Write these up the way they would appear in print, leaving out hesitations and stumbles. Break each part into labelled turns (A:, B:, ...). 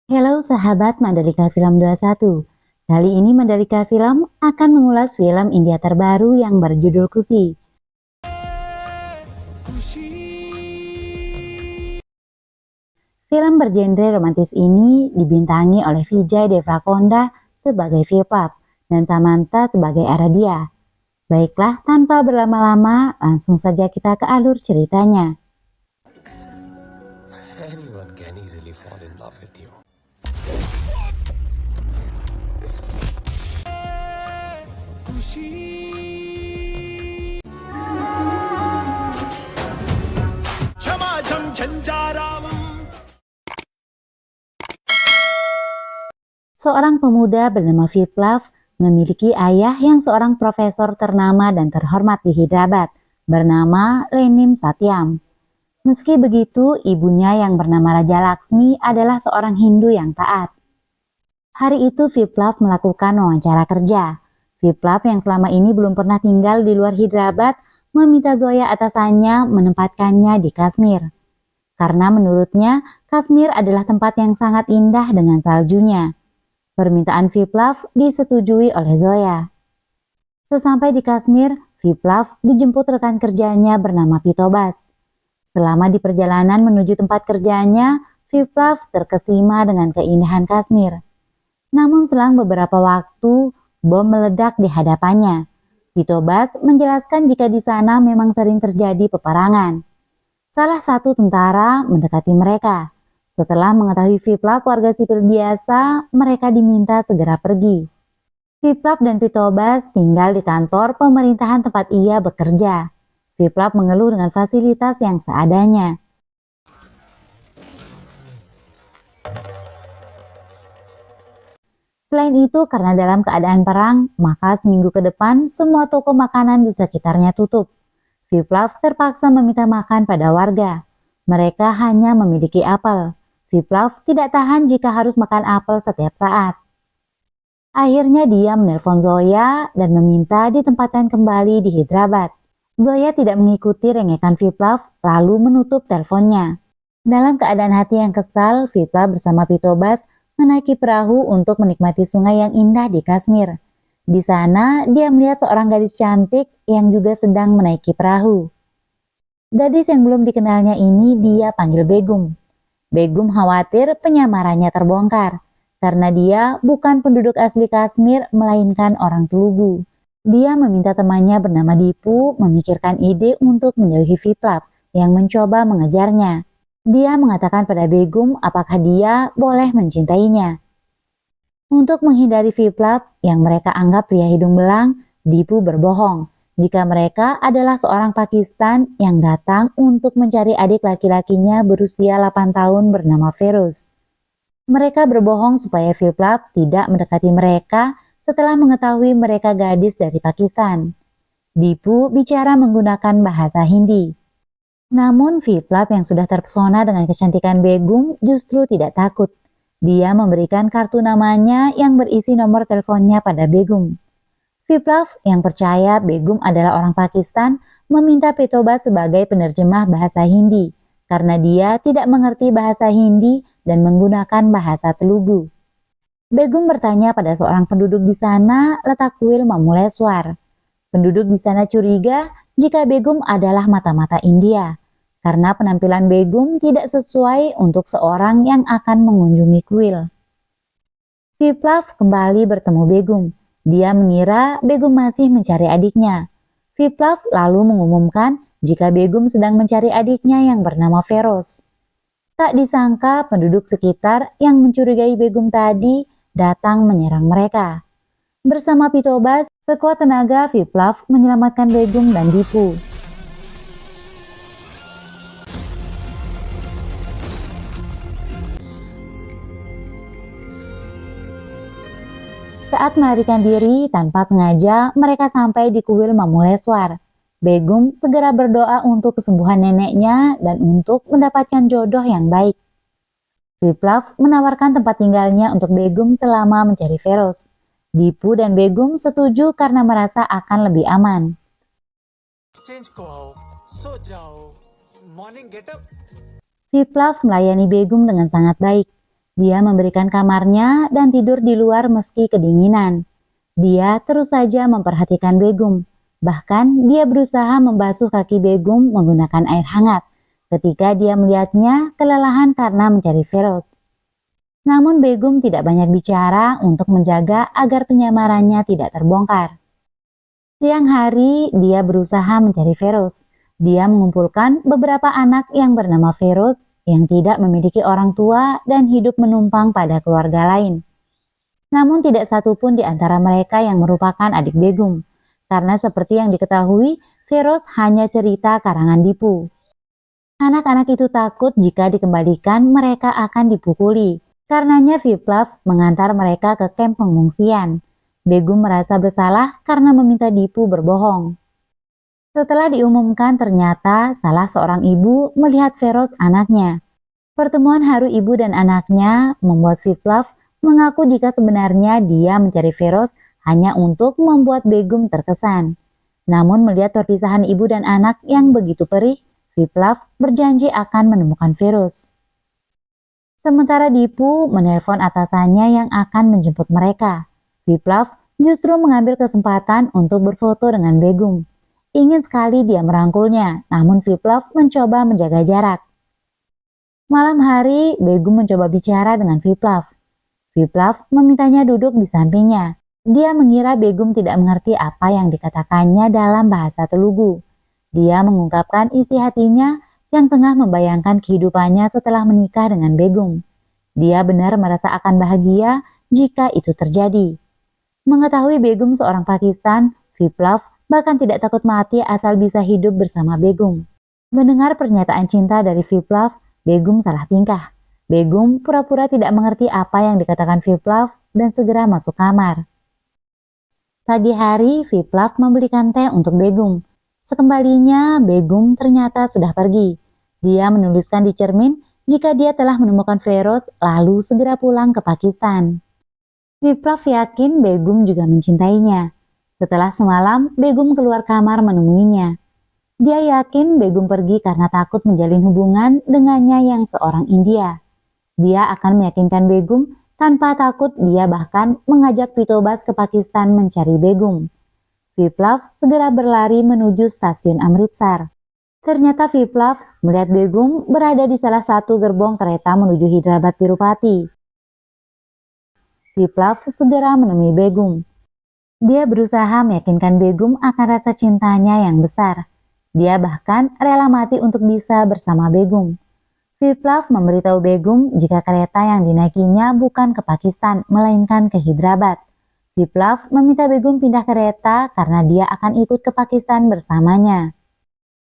A: Halo sahabat Mandalika Film 21. Kali ini Mandalika Film akan mengulas film India terbaru yang berjudul Kushi. Film bergenre romantis ini dibintangi oleh Vijay Deverakonda sebagai Viplav dan Samantha sebagai Aradia. Baiklah, tanpa berlama-lama, langsung saja kita ke alur ceritanya.
B: Anyone can easily fall in love with you.
A: Seorang pemuda bernama Viplav memiliki ayah yang seorang profesor ternama dan terhormat di Hyderabad bernama Lenim Satyam. Meski begitu, ibunya yang bernama Raja Laksmi adalah seorang Hindu yang taat. Hari itu Viplav melakukan wawancara kerja. Viplav yang selama ini belum pernah tinggal di luar Hyderabad meminta Zoya atasannya menempatkannya di Kashmir. Karena menurutnya Kashmir adalah tempat yang sangat indah dengan saljunya. Permintaan Viplav disetujui oleh Zoya. Sesampai di Kashmir, Viplav dijemput rekan kerjanya bernama Pitobas. Selama di perjalanan menuju tempat kerjanya, Viplav terkesima dengan keindahan Kashmir. Namun selang beberapa waktu, bom meledak di hadapannya. Pitobas menjelaskan jika di sana memang sering terjadi peperangan. Salah satu tentara mendekati mereka. Setelah mengetahui Viplav warga sipil biasa, mereka diminta segera pergi. Viplav dan Pitobas tinggal di kantor pemerintahan tempat ia bekerja. Viplav mengeluh dengan fasilitas yang seadanya. Selain itu, karena dalam keadaan perang, maka seminggu ke depan semua toko makanan di sekitarnya tutup. Viplav terpaksa meminta makan pada warga. Mereka hanya memiliki apel. Viplav tidak tahan jika harus makan apel setiap saat. Akhirnya dia menelpon Zoya dan meminta ditempatkan kembali di Hyderabad. Zoya tidak mengikuti rengekan Viplav lalu menutup teleponnya. Dalam keadaan hati yang kesal, Viplav bersama Pitobas menaiki perahu untuk menikmati sungai yang indah di Kashmir. Di sana, dia melihat seorang gadis cantik yang juga sedang menaiki perahu. Gadis yang belum dikenalnya ini dia panggil Begum. Begum khawatir penyamarannya terbongkar, karena dia bukan penduduk asli Kashmir melainkan orang Telugu. Dia meminta temannya bernama Dipu memikirkan ide untuk menjauhi Viplav yang mencoba mengejarnya. Dia mengatakan pada Begum apakah dia boleh mencintainya. Untuk menghindari Viplav yang mereka anggap pria hidung belang, Dipu berbohong jika mereka adalah seorang Pakistan yang datang untuk mencari adik laki-lakinya berusia 8 tahun bernama Feroz. Mereka berbohong supaya Viplav tidak mendekati mereka setelah mengetahui mereka gadis dari Pakistan. Dipu bicara menggunakan bahasa Hindi. Namun Viplav yang sudah terpesona dengan kecantikan Begum justru tidak takut. Dia memberikan kartu namanya yang berisi nomor teleponnya pada Begum. Viplav yang percaya Begum adalah orang Pakistan meminta Pitobas sebagai penerjemah bahasa Hindi karena dia tidak mengerti bahasa Hindi dan menggunakan bahasa Telugu. Begum bertanya pada seorang penduduk di sana letak kuil Mamuleswar. Penduduk di sana curiga jika Begum adalah mata-mata India karena penampilan Begum tidak sesuai untuk seorang yang akan mengunjungi kuil. Viplav kembali bertemu Begum. Dia mengira Begum masih mencari adiknya. Viplav lalu mengumumkan jika Begum sedang mencari adiknya yang bernama Feroz. Tak disangka penduduk sekitar yang mencurigai Begum tadi datang menyerang mereka. Bersama Pitobas, sekuat tenaga Viplav menyelamatkan Begum dan Dipu. Saat melarikan diri tanpa sengaja, mereka sampai di kuil Mamuleswar. Begum segera berdoa untuk kesembuhan neneknya dan untuk mendapatkan jodoh yang baik. Viplav menawarkan tempat tinggalnya untuk Begum selama mencari Feroz. Dipu dan Begum setuju karena merasa akan lebih aman.
B: Exchange ko सो जाओ morning getup.
A: Viplav melayani Begum dengan sangat baik. Dia memberikan kamarnya dan tidur di luar meski kedinginan. Dia terus saja memperhatikan Begum. Bahkan dia berusaha membasuh kaki Begum menggunakan air hangat ketika dia melihatnya kelelahan karena mencari Feroz. Namun Begum tidak banyak bicara untuk menjaga agar penyamarannya tidak terbongkar. Siang hari dia berusaha mencari Feroz. Dia mengumpulkan beberapa anak yang bernama Feroz yang tidak memiliki orang tua dan hidup menumpang pada keluarga lain. Namun tidak satu pun di antara mereka yang merupakan adik Begum, karena seperti yang diketahui, Feroz hanya cerita karangan Dipu. Anak-anak itu takut jika dikembalikan mereka akan dipukuli. Karenanya Viplav mengantar mereka ke kamp pengungsian. Begum merasa bersalah karena meminta Dipu berbohong. Setelah diumumkan ternyata salah seorang ibu melihat Feroz anaknya. Pertemuan haru ibu dan anaknya membuat Viplav mengaku jika sebenarnya dia mencari Feroz hanya untuk membuat Begum terkesan. Namun melihat perpisahan ibu dan anak yang begitu perih, Viplav berjanji akan menemukan Feroz. Sementara Dipu menelpon atasannya yang akan menjemput mereka. Viplav justru mengambil kesempatan untuk berfoto dengan Begum. Ingin sekali dia merangkulnya, namun Viplav mencoba menjaga jarak. Malam hari, Begum mencoba bicara dengan Viplav. Viplav memintanya duduk di sampingnya. Dia mengira Begum tidak mengerti apa yang dikatakannya dalam bahasa Telugu. Dia mengungkapkan isi hatinya yang tengah membayangkan kehidupannya setelah menikah dengan Begum. Dia benar merasa akan bahagia jika itu terjadi. Mengetahui Begum seorang Pakistan, Viplav bahkan tidak takut mati asal bisa hidup bersama Begum. Mendengar pernyataan cinta dari Viplav, Begum salah tingkah. Begum pura-pura tidak mengerti apa yang dikatakan Viplav dan segera masuk kamar. Pagi hari, Viplav membelikan teh untuk Begum. Sekembalinya, Begum ternyata sudah pergi. Dia menuliskan di cermin jika dia telah menemukan Feroz lalu segera pulang ke Pakistan. Viplav yakin Begum juga mencintainya. Setelah semalam, Begum keluar kamar menemuinya. Dia yakin Begum pergi karena takut menjalin hubungan dengannya yang seorang India. Dia akan meyakinkan Begum tanpa takut, dia bahkan mengajak Pitobas ke Pakistan mencari Begum. Viplav segera berlari menuju stasiun Amritsar. Ternyata Viplav melihat Begum berada di salah satu gerbong kereta menuju Hyderabad Tirupati. Viplav segera menemui Begum. Dia berusaha meyakinkan Begum akan rasa cintanya yang besar. Dia bahkan rela mati untuk bisa bersama Begum. Viplav memberitahu Begum jika kereta yang dinaikinya bukan ke Pakistan, melainkan ke Hyderabad. Viplav meminta Begum pindah kereta karena dia akan ikut ke Pakistan bersamanya.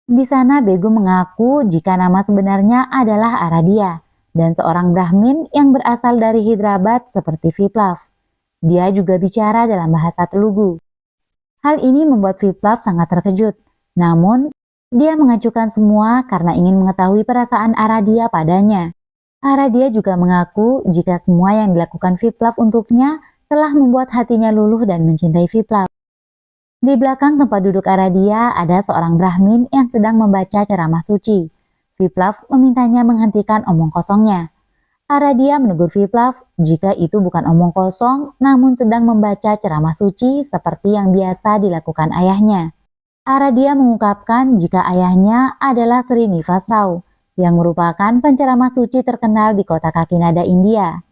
A: Di sana Begum mengaku jika nama sebenarnya adalah Aradia dan seorang Brahmin yang berasal dari Hyderabad seperti Viplav. Dia juga bicara dalam bahasa Telugu. Hal ini membuat Viplav sangat terkejut. Namun, dia mengacukan semua karena ingin mengetahui perasaan Aradia padanya. Aradia juga mengaku jika semua yang dilakukan Viplav untuknya telah membuat hatinya luluh dan mencintai Viplav. Di belakang tempat duduk Aradia ada seorang Brahmin yang sedang membaca ceramah suci. Viplav memintanya menghentikan omong kosongnya. Aradia menegur Viplav jika itu bukan omong kosong namun sedang membaca ceramah suci seperti yang biasa dilakukan ayahnya. Aradia mengungkapkan jika ayahnya adalah Sri Nivas Rao yang merupakan penceramah suci terkenal di kota Kakinada, India.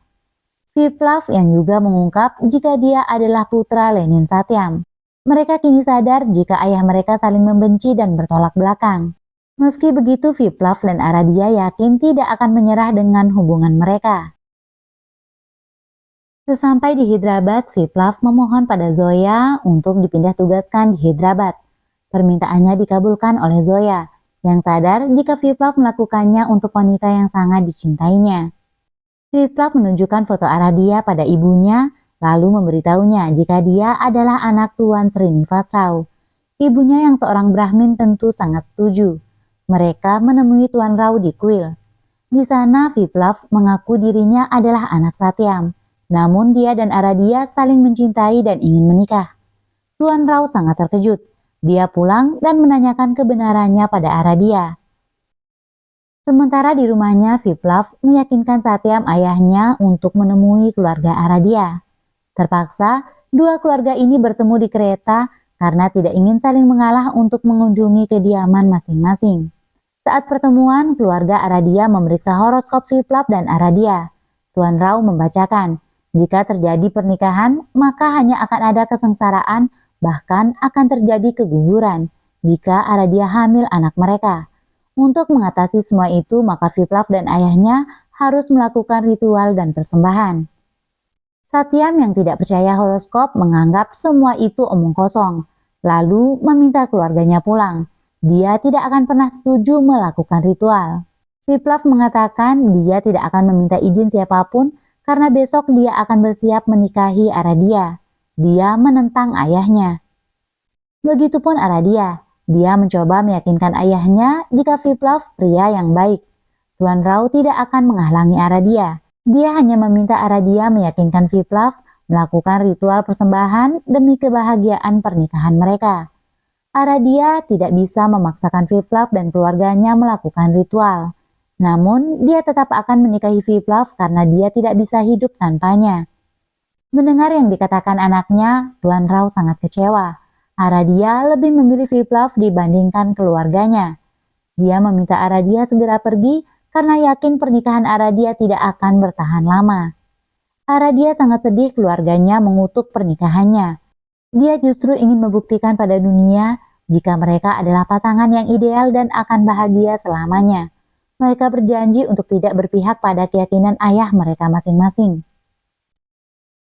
A: Viplav yang juga mengungkap jika dia adalah putra Lenin Satyam. Mereka kini sadar jika ayah mereka saling membenci dan bertolak belakang. Meski begitu, Viplav dan Aradia yakin tidak akan menyerah dengan hubungan mereka. Sesampai di Hyderabad, Viplav memohon pada Zoya untuk dipindah tugaskan di Hyderabad. Permintaannya dikabulkan oleh Zoya, yang sadar jika Viplav melakukannya untuk wanita yang sangat dicintainya. Viplav menunjukkan foto Aradia pada ibunya, lalu memberitahunya jika dia adalah anak Tuan Srinivas Rao. Ibunya yang seorang Brahmin tentu sangat setuju. Mereka menemui Tuan Rao di kuil. Di sana Viplav mengaku dirinya adalah anak Satyam. Namun dia dan Aradia saling mencintai dan ingin menikah. Tuan Rao sangat terkejut. Dia pulang dan menanyakan kebenarannya pada Aradia. Sementara di rumahnya, Viplav meyakinkan Satyam ayahnya untuk menemui keluarga Aradia. Terpaksa, dua keluarga ini bertemu di kereta karena tidak ingin saling mengalah untuk mengunjungi kediaman masing-masing. Saat pertemuan, keluarga Aradia memeriksa horoskop Viplav dan Aradia. Tuan Rao membacakan, jika terjadi pernikahan, maka hanya akan ada kesengsaraan, bahkan akan terjadi keguguran jika Aradia hamil anak mereka. Untuk mengatasi semua itu, maka Viplav dan ayahnya harus melakukan ritual dan persembahan. Satyam yang tidak percaya horoskop menganggap semua itu omong kosong, lalu meminta keluarganya pulang. Dia tidak akan pernah setuju melakukan ritual. Viplav mengatakan dia tidak akan meminta izin siapapun karena besok dia akan bersiap menikahi Aradia. Dia menentang ayahnya. Begitupun Aradia. Dia mencoba meyakinkan ayahnya jika Viplav pria yang baik. Tuan Rao tidak akan menghalangi Aradia. Dia hanya meminta Aradia meyakinkan Viplav melakukan ritual persembahan demi kebahagiaan pernikahan mereka. Aradia tidak bisa memaksakan Viplav dan keluarganya melakukan ritual. Namun, dia tetap akan menikahi Viplav karena dia tidak bisa hidup tanpanya. Mendengar yang dikatakan anaknya, Tuan Rao sangat kecewa. Aradia lebih memilih Viplav dibandingkan keluarganya. Dia meminta Aradia segera pergi karena yakin pernikahan Aradia tidak akan bertahan lama. Aradia sangat sedih keluarganya mengutuk pernikahannya. Dia justru ingin membuktikan pada dunia jika mereka adalah pasangan yang ideal dan akan bahagia selamanya. Mereka berjanji untuk tidak berpihak pada keyakinan ayah mereka masing-masing.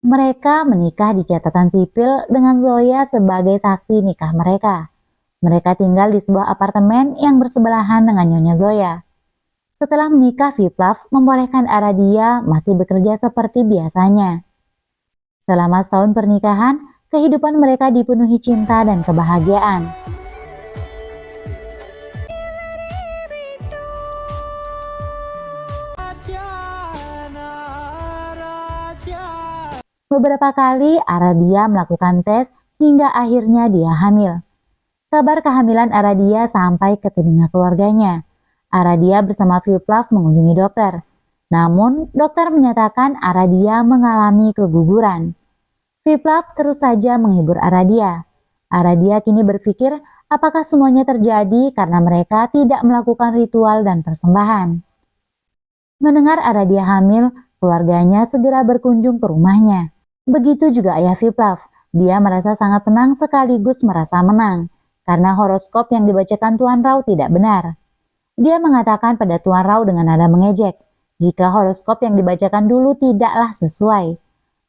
A: Mereka menikah di catatan sipil dengan Zoya sebagai saksi nikah mereka. Mereka tinggal di sebuah apartemen yang bersebelahan dengan Nyonya Zoya. Setelah menikah, Viplav membolehkan Aradia masih bekerja seperti biasanya. Selama setahun pernikahan, kehidupan mereka dipenuhi cinta dan kebahagiaan. Beberapa kali Aradia melakukan tes hingga akhirnya dia hamil. Kabar kehamilan Aradia sampai ke telinga keluarganya. Aradia bersama Viplav mengunjungi dokter. Namun, dokter menyatakan Aradia mengalami keguguran. Viplav terus saja menghibur Aradia. Aradia kini berpikir apakah semuanya terjadi karena mereka tidak melakukan ritual dan persembahan. Mendengar Aradia hamil, keluarganya segera berkunjung ke rumahnya. Begitu juga ayah Viplav. Dia merasa sangat senang sekaligus merasa menang karena horoskop yang dibacakan Tuan Rao tidak benar. Dia mengatakan pada Tuan Rao dengan nada mengejek jika horoskop yang dibacakan dulu tidaklah sesuai.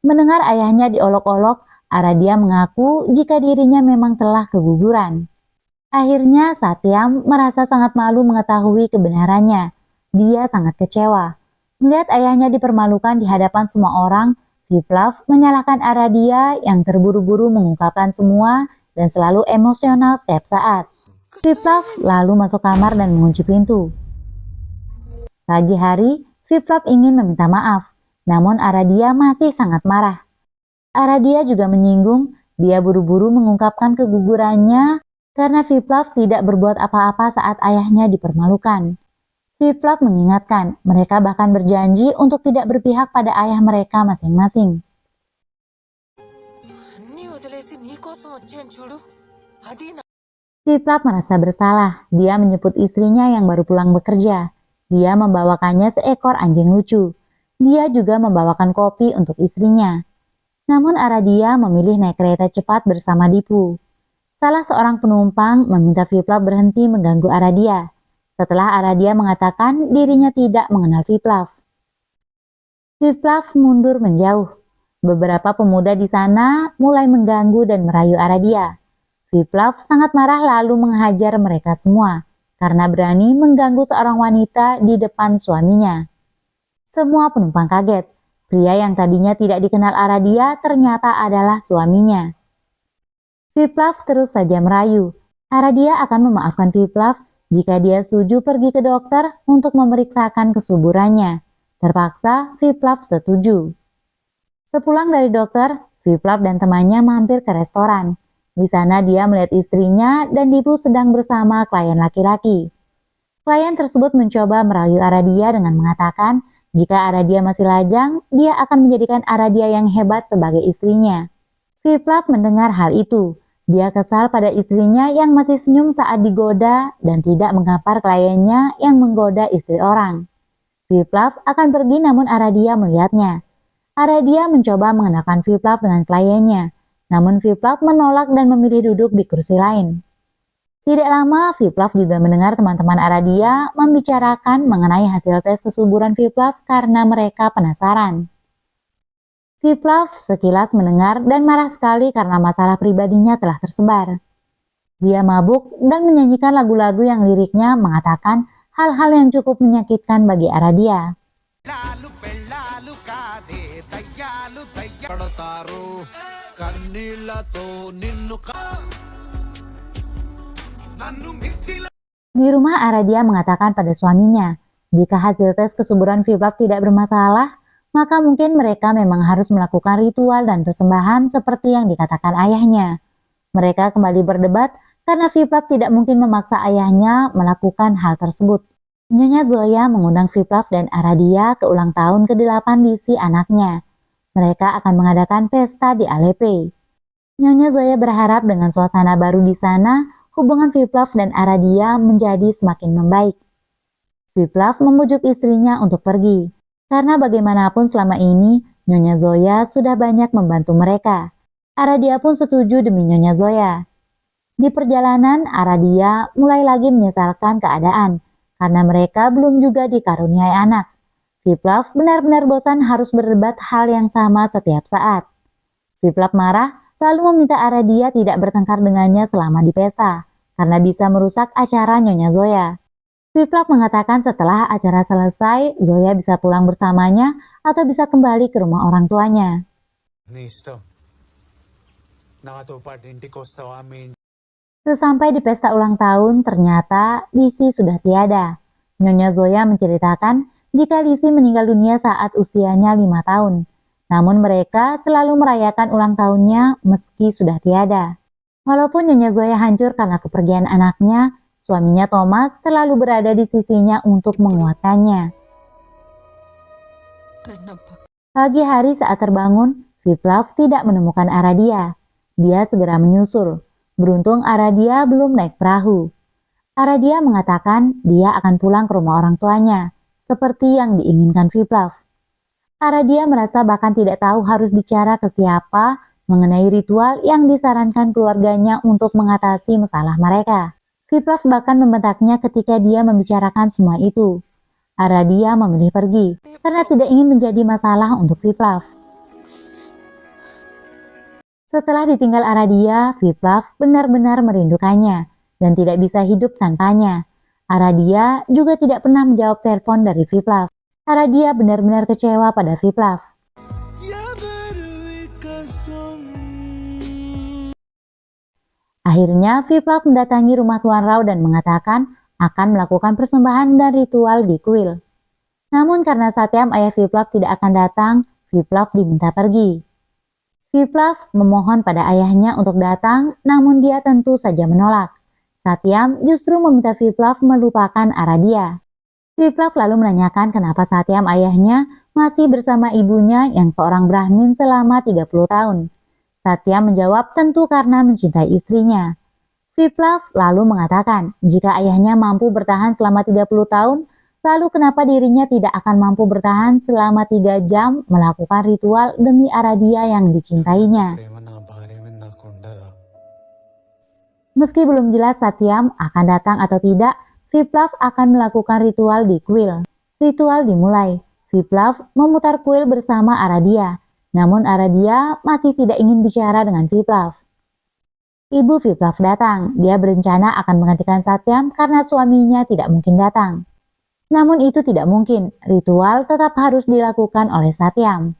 A: Mendengar ayahnya diolok-olok, Aradia mengaku jika dirinya memang telah keguguran. Akhirnya Satyam merasa sangat malu mengetahui kebenarannya. Dia sangat kecewa. Melihat ayahnya dipermalukan di hadapan semua orang, Viplav menyalahkan Aradia yang terburu-buru mengungkapkan semua dan selalu emosional setiap saat. Viplav lalu masuk kamar dan mengunci pintu. Pagi hari, Viplav ingin meminta maaf, namun Aradia masih sangat marah. Aradia juga menyinggung, dia buru-buru mengungkapkan kegugurannya karena Viplav tidak berbuat apa-apa saat ayahnya dipermalukan. Viplav mengingatkan, mereka bahkan berjanji untuk tidak berpihak pada ayah mereka masing-masing. Viplav merasa bersalah. Dia menyebut istrinya yang baru pulang bekerja. Dia membawakannya seekor anjing lucu. Dia juga membawakan kopi untuk istrinya. Namun Aradia memilih naik kereta cepat bersama Dipu. Salah seorang penumpang meminta Viplav berhenti mengganggu Aradia. Setelah Aradia mengatakan dirinya tidak mengenal Viplav. Viplav mundur menjauh. Beberapa pemuda di sana mulai mengganggu dan merayu Aradia. Viplav sangat marah lalu menghajar mereka semua karena berani mengganggu seorang wanita di depan suaminya. Semua penumpang kaget. Pria yang tadinya tidak dikenal Aradia ternyata adalah suaminya. Viplav terus saja merayu. Aradia akan memaafkan Viplav jika dia setuju pergi ke dokter untuk memeriksakan kesuburannya. Terpaksa Viplav setuju. Sepulang dari dokter, Viplav dan temannya mampir ke restoran. Di sana dia melihat istrinya dan Dipu sedang bersama klien laki-laki. Klien tersebut mencoba merayu Aradia dengan mengatakan jika Aradia masih lajang, dia akan menjadikan Aradia yang hebat sebagai istrinya. Viplav mendengar hal itu. Dia kesal pada istrinya yang masih senyum saat digoda dan tidak menggampar kliennya yang menggoda istri orang. Viplav akan pergi namun Aradia melihatnya. Aradia mencoba mengenakan Viplav dengan kliennya, namun Viplav menolak dan memilih duduk di kursi lain. Tidak lama, Viplav juga mendengar teman-teman Aradia membicarakan mengenai hasil tes kesuburan Viplav karena mereka penasaran. Viplav sekilas mendengar dan marah sekali karena masalah pribadinya telah tersebar. Dia mabuk dan menyanyikan lagu-lagu yang liriknya mengatakan hal-hal yang cukup menyakitkan bagi Aradia. Di rumah Aradia mengatakan pada suaminya, jika hasil tes kesuburan Viplav tidak bermasalah, maka mungkin mereka memang harus melakukan ritual dan persembahan seperti yang dikatakan ayahnya. Mereka kembali berdebat karena Viplav tidak mungkin memaksa ayahnya melakukan hal tersebut. Nyonya Zoya mengundang Viplav dan Aradia ke ulang tahun ke-8 Lisi anaknya. Mereka akan mengadakan pesta di Alepe. Nyonya Zoya berharap dengan suasana baru di sana, hubungan Viplav dan Aradia menjadi semakin membaik. Viplav membujuk istrinya untuk pergi. Karena bagaimanapun selama ini, Nyonya Zoya sudah banyak membantu mereka. Aradia pun setuju demi Nyonya Zoya. Di perjalanan, Aradia mulai lagi menyesalkan keadaan, karena mereka belum juga dikaruniai anak. Viplav benar-benar bosan harus berdebat hal yang sama setiap saat. Viplav marah, lalu meminta Aradia tidak bertengkar dengannya selama di pesta, karena bisa merusak acara Nyonya Zoya. Viplav mengatakan setelah acara selesai, Zoya bisa pulang bersamanya atau bisa kembali ke rumah orang tuanya. Sesampai di pesta ulang tahun, ternyata Lisi sudah tiada. Nyonya Zoya menceritakan jika Lisi meninggal dunia saat usianya 5 tahun. Namun mereka selalu merayakan ulang tahunnya meski sudah tiada. Walaupun Nyonya Zoya hancur karena kepergian anaknya, suaminya Thomas selalu berada di sisinya untuk menguatkannya. Pagi hari saat terbangun, Viplav tidak menemukan Aradia. Dia segera menyusul. Beruntung Aradia belum naik perahu. Aradia mengatakan dia akan pulang ke rumah orang tuanya, seperti yang diinginkan Viplav. Aradia merasa bahkan tidak tahu harus bicara ke siapa mengenai ritual yang disarankan keluarganya untuk mengatasi masalah mereka. Viplav bahkan membentaknya ketika dia membicarakan semua itu. Aradia memilih pergi karena tidak ingin menjadi masalah untuk Viplav. Setelah ditinggal Aradia, Viplav benar-benar merindukannya dan tidak bisa hidup tanpanya. Aradia juga tidak pernah menjawab telepon dari Viplav. Aradia benar-benar kecewa pada Viplav. Akhirnya, Viplav mendatangi rumah Tuan Rao dan mengatakan akan melakukan persembahan dan ritual di kuil. Namun karena Satyam ayah Viplav tidak akan datang, Viplav diminta pergi. Viplav memohon pada ayahnya untuk datang, namun dia tentu saja menolak. Satyam justru meminta Viplav melupakan Aradia. Viplav lalu menanyakan kenapa Satyam ayahnya masih bersama ibunya yang seorang Brahmin selama 30 tahun. Satyam menjawab tentu karena mencintai istrinya. Viplav lalu mengatakan jika ayahnya mampu bertahan selama 30 tahun, lalu kenapa dirinya tidak akan mampu bertahan selama 3 jam melakukan ritual demi Aradia yang dicintainya. Meski belum jelas Satyam akan datang atau tidak, Viplav akan melakukan ritual di kuil. Ritual dimulai. Viplav memutar kuil bersama Aradia. Namun Aradia masih tidak ingin bicara dengan Viplav. Ibu Viplav datang. Dia berencana akan menggantikan Satyam karena suaminya tidak mungkin datang. Namun itu tidak mungkin. Ritual tetap harus dilakukan oleh Satyam.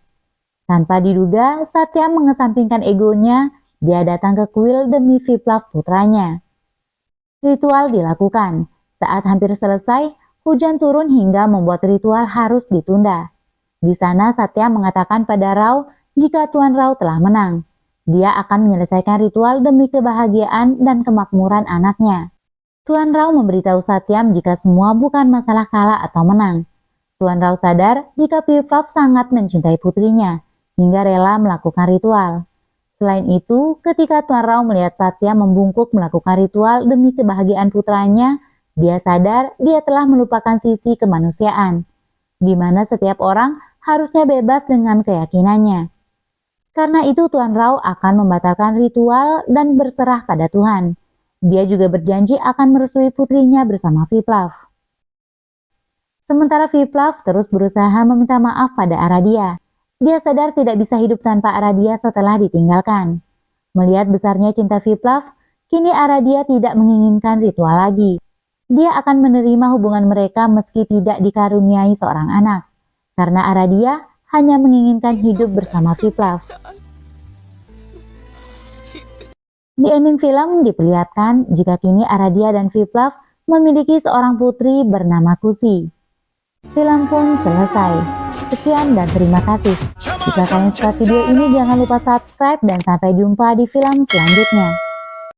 A: Tanpa diduga, Satyam mengesampingkan egonya. Dia datang ke kuil demi Viplav putranya. Ritual dilakukan. Saat hampir selesai, hujan turun hingga membuat ritual harus ditunda. Di sana Satyam mengatakan pada Rao jika Tuan Rao telah menang. Dia akan menyelesaikan ritual demi kebahagiaan dan kemakmuran anaknya. Tuan Rao memberitahu Satyam jika semua bukan masalah kalah atau menang. Tuan Rao sadar jika Fluff sangat mencintai putrinya, hingga rela melakukan ritual. Selain itu, ketika Tuan Rao melihat Satyam membungkuk melakukan ritual demi kebahagiaan putranya, dia sadar dia telah melupakan sisi kemanusiaan, di mana setiap orang harusnya bebas dengan keyakinannya. Karena itu Tuan Rao akan membatalkan ritual dan berserah pada Tuhan. Dia juga berjanji akan merestui putrinya bersama Fluff. Sementara Fluff terus berusaha meminta maaf pada Aradia. Dia sadar tidak bisa hidup tanpa Aradia setelah ditinggalkan. Melihat besarnya cinta Fluff, kini Aradia tidak menginginkan ritual lagi. Dia akan menerima hubungan mereka meski tidak dikaruniai seorang anak. Karena Aradia hanya menginginkan hidup bersama Fluff. Di ending film diperlihatkan jika kini Aradia dan Fluff memiliki seorang putri bernama Kusi. Film pun selesai. Sekian dan terima kasih. Jika kalian suka video ini jangan lupa subscribe dan sampai jumpa di film selanjutnya.